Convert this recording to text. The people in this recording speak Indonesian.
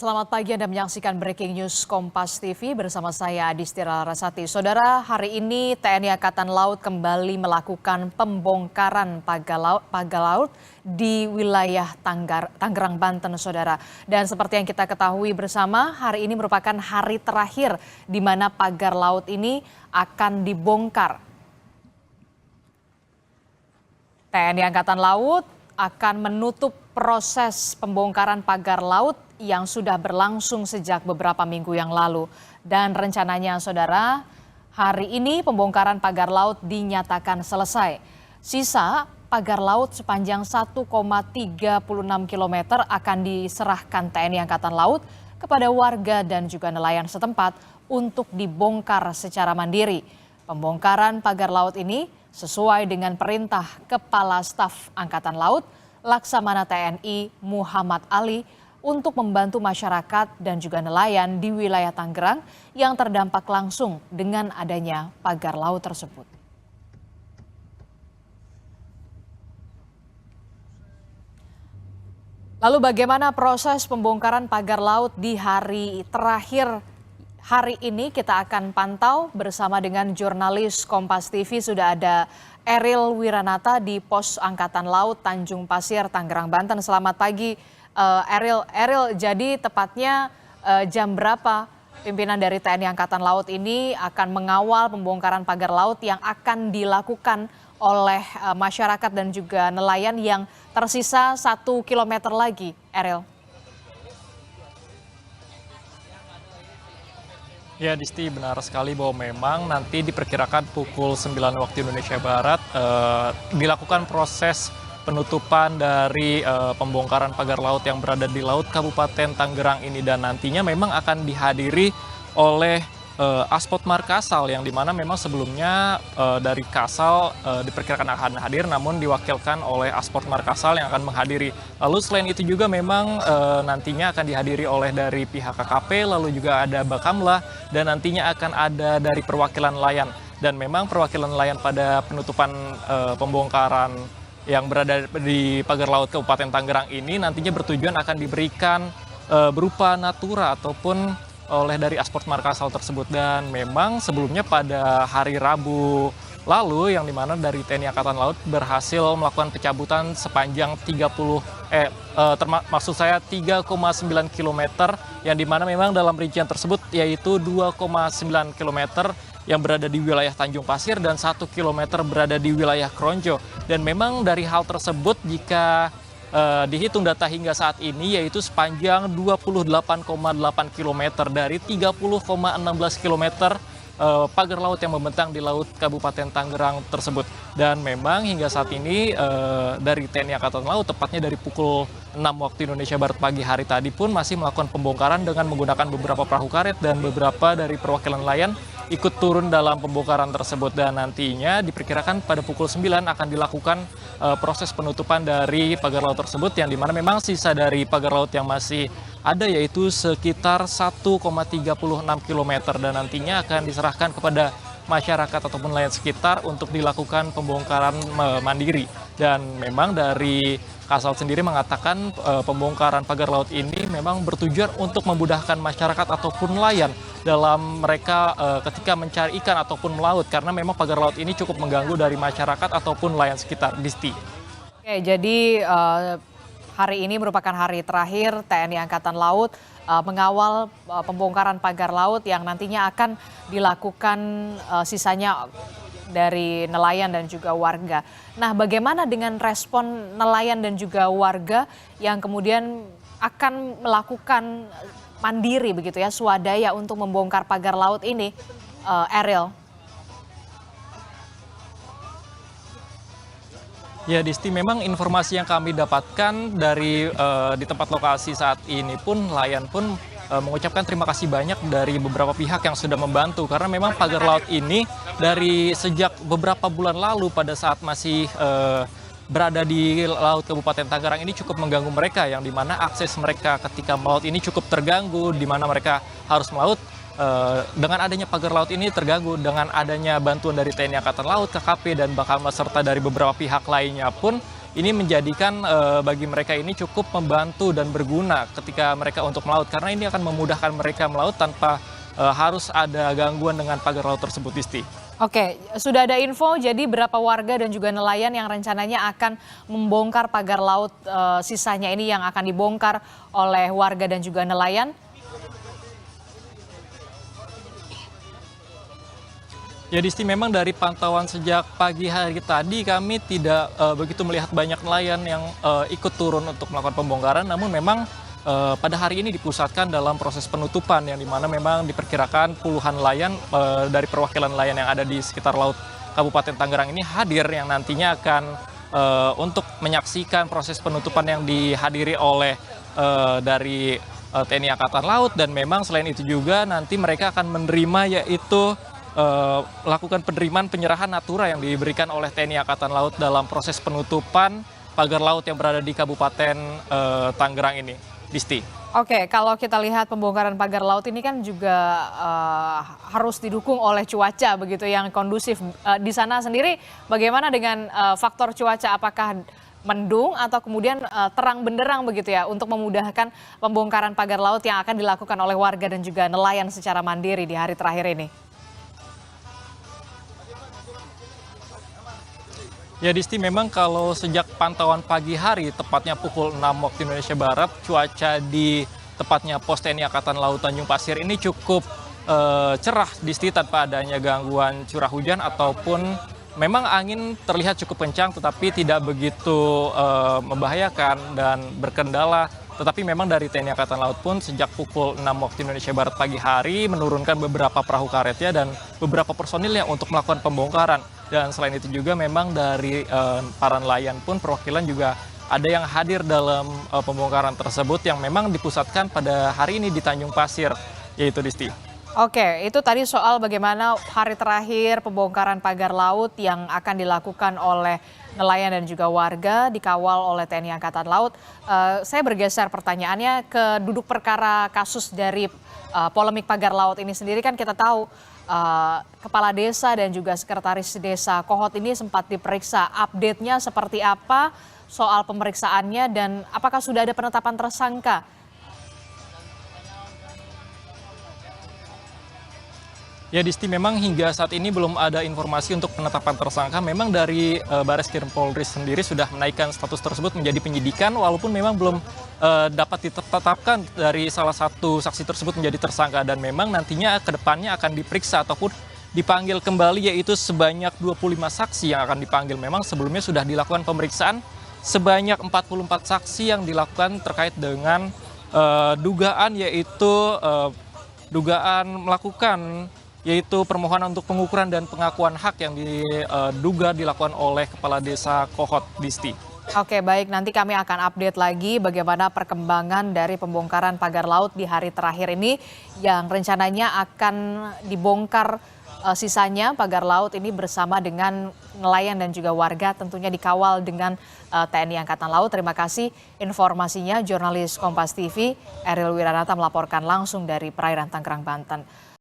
Selamat pagi, Anda menyaksikan Breaking News Kompas TV bersama saya Adistira Rasati. Saudara, hari ini TNI Angkatan Laut kembali melakukan pembongkaran pagar laut di wilayah Tangerang, Banten, Saudara. Dan seperti yang kita ketahui bersama, hari ini merupakan hari terakhir di mana pagar laut ini akan dibongkar. TNI Angkatan Laut akan menutup proses pembongkaran pagar laut yang sudah berlangsung sejak beberapa minggu yang lalu. Dan rencananya, Saudara, hari ini pembongkaran pagar laut dinyatakan selesai. Sisa pagar laut sepanjang 1,36 km akan diserahkan TNI Angkatan Laut kepada warga dan juga nelayan setempat untuk dibongkar secara mandiri. Pembongkaran pagar laut ini sesuai dengan perintah Kepala Staf Angkatan Laut Laksamana TNI Muhammad Ali untuk membantu masyarakat dan juga nelayan di wilayah Tangerang yang terdampak langsung dengan adanya pagar laut tersebut. Lalu bagaimana proses pembongkaran pagar laut di hari terakhir hari ini? Kita akan pantau bersama dengan jurnalis Kompas TV. Sudah ada Eril Wiranata di Pos Angkatan Laut Tanjung Pasir, Tangerang, Banten. Selamat pagi, Eril, jadi tepatnya jam berapa pimpinan dari TNI Angkatan Laut ini akan mengawal pembongkaran pagar laut yang akan dilakukan oleh masyarakat dan juga nelayan yang tersisa 1 kilometer lagi, Eril? Ya, Disti, benar sekali bahwa memang nanti diperkirakan pukul 9 waktu Indonesia Barat dilakukan proses penutupan dari pembongkaran pagar laut yang berada di Laut Kabupaten Tangerang ini, dan nantinya memang akan dihadiri oleh Aspot Markasal yang dimana memang sebelumnya dari Kasal diperkirakan akan hadir, namun diwakilkan oleh Aspot Markasal yang akan menghadiri. Lalu selain itu juga memang nantinya akan dihadiri oleh dari pihak KKP, lalu juga ada Bakamla, dan nantinya akan ada dari perwakilan nelayan. Dan memang perwakilan nelayan pada penutupan pembongkaran yang berada di pagar laut Kabupaten Tangerang ini nantinya bertujuan akan diberikan berupa natura ataupun oleh dari Aspot Markasal tersebut. Dan memang sebelumnya pada hari Rabu lalu yang dimana dari TNI Angkatan Laut berhasil melakukan pencabutan sepanjang 3,9 km yang dimana memang dalam rincian tersebut yaitu 2,9 km yang berada di wilayah Tanjung Pasir dan 1 km berada di wilayah Kronjo. Dan memang dari hal tersebut jika dihitung data hingga saat ini yaitu sepanjang 28,8 km dari 30,16 km pagar laut yang membentang di Laut Kabupaten Tangerang tersebut. Dan memang hingga saat ini dari TNI Angkatan Laut tepatnya dari pukul 6 waktu Indonesia Barat pagi hari tadi pun masih melakukan pembongkaran dengan menggunakan beberapa perahu karet, dan beberapa dari perwakilan nelayan ikut turun dalam pembongkaran tersebut. Dan nantinya diperkirakan pada pukul 9 akan dilakukan proses penutupan dari pagar laut tersebut, yang dimana memang sisa dari pagar laut yang masih ada yaitu sekitar 1,36 km, dan nantinya akan diserahkan kepada masyarakat ataupun nelayan sekitar untuk dilakukan pembongkaran mandiri. Dan memang dari Kasal sendiri mengatakan pembongkaran pagar laut ini memang bertujuan untuk memudahkan masyarakat ataupun nelayan dalam mereka ketika mencari ikan ataupun melaut, karena memang pagar laut ini cukup mengganggu dari masyarakat ataupun nelayan sekitar. Disti. Oke, jadi hari ini merupakan hari terakhir TNI Angkatan Laut mengawal pembongkaran pagar laut yang nantinya akan dilakukan sisanya dari nelayan dan juga warga. Nah, bagaimana dengan respon nelayan dan juga warga yang kemudian akan melakukan mandiri begitu ya, swadaya untuk membongkar pagar laut ini, Eril? Ya, Disti, memang informasi yang kami dapatkan dari di tempat lokasi saat ini pun nelayan pun mengucapkan terima kasih banyak dari beberapa pihak yang sudah membantu, karena memang pagar laut ini dari sejak beberapa bulan lalu pada saat masih berada di Laut Kabupaten Tangerang ini cukup mengganggu mereka, yang dimana akses mereka ketika melaut ini cukup terganggu, di mana mereka harus melaut. Dengan adanya pagar laut ini terganggu, dengan adanya bantuan dari TNI Angkatan Laut, KKP, dan Bakamla serta dari beberapa pihak lainnya pun ini menjadikan bagi mereka ini cukup membantu dan berguna ketika mereka untuk melaut, karena ini akan memudahkan mereka melaut tanpa harus ada gangguan dengan pagar laut tersebut, Disti. Oke, sudah ada info jadi berapa warga dan juga nelayan yang rencananya akan membongkar pagar laut sisanya ini yang akan dibongkar oleh warga dan juga nelayan? Ya Disti, memang dari pantauan sejak pagi hari tadi kami tidak begitu melihat banyak nelayan yang ikut turun untuk melakukan pembongkaran, namun memang pada hari ini dipusatkan dalam proses penutupan yang dimana memang diperkirakan puluhan nelayan dari perwakilan nelayan yang ada di sekitar laut Kabupaten Tangerang ini hadir yang nantinya akan untuk menyaksikan proses penutupan yang dihadiri oleh dari TNI Angkatan Laut, dan memang selain itu juga nanti mereka akan menerima yaitu melakukan penerimaan penyerahan natura yang diberikan oleh TNI Angkatan Laut dalam proses penutupan pagar laut yang berada di Kabupaten Tangerang ini, Disti. Oke, kalau kita lihat pembongkaran pagar laut ini kan juga harus didukung oleh cuaca begitu yang kondusif. Di sana sendiri bagaimana dengan faktor cuaca? Apakah mendung atau kemudian terang benderang begitu ya untuk memudahkan pembongkaran pagar laut yang akan dilakukan oleh warga dan juga nelayan secara mandiri di hari terakhir ini? Ya Disti, memang kalau sejak pantauan pagi hari, tepatnya pukul 6 waktu Indonesia Barat, cuaca di tepatnya pos TNI Angkatan Laut Tanjung Pasir ini cukup cerah, Disti, tanpa adanya gangguan curah hujan ataupun memang angin terlihat cukup kencang tetapi tidak begitu membahayakan dan berkendala. Tetapi memang dari TNI Angkatan Laut pun sejak pukul 6 waktu Indonesia Barat pagi hari menurunkan beberapa perahu karetnya dan beberapa personilnya untuk melakukan pembongkaran. Dan selain itu juga memang dari para nelayan pun perwakilan juga ada yang hadir dalam pembongkaran tersebut yang memang dipusatkan pada hari ini di Tanjung Pasir, yaitu Disti. Oke, itu tadi soal bagaimana hari terakhir pembongkaran pagar laut yang akan dilakukan oleh nelayan dan juga warga dikawal oleh TNI Angkatan Laut. Saya bergeser pertanyaannya ke duduk perkara kasus dari polemik pagar laut ini sendiri. Kan kita tahu kepala desa dan juga sekretaris desa Kohot ini sempat diperiksa. Update-nya seperti apa soal pemeriksaannya dan apakah sudah ada penetapan tersangka? Ya Disti, memang hingga saat ini belum ada informasi untuk penetapan tersangka. Memang dari Bareskrim Polri sendiri sudah menaikkan status tersebut menjadi penyidikan, walaupun memang belum dapat ditetapkan dari salah satu saksi tersebut menjadi tersangka. Dan memang nantinya ke depannya akan diperiksa ataupun dipanggil kembali, yaitu sebanyak 25 saksi yang akan dipanggil. Memang sebelumnya sudah dilakukan pemeriksaan sebanyak 44 saksi yang dilakukan terkait dengan dugaan, yaitu dugaan melakukan yaitu permohonan untuk pengukuran dan pengakuan hak yang diduga dilakukan oleh Kepala Desa Kohot, Disti. Oke, baik, nanti kami akan update lagi bagaimana perkembangan dari pembongkaran pagar laut di hari terakhir ini yang rencananya akan dibongkar sisanya pagar laut ini bersama dengan nelayan dan juga warga, tentunya dikawal dengan TNI Angkatan Laut. Terima kasih informasinya, jurnalis Kompas TV Eril Wiranata melaporkan langsung dari perairan Tangerang, Banten.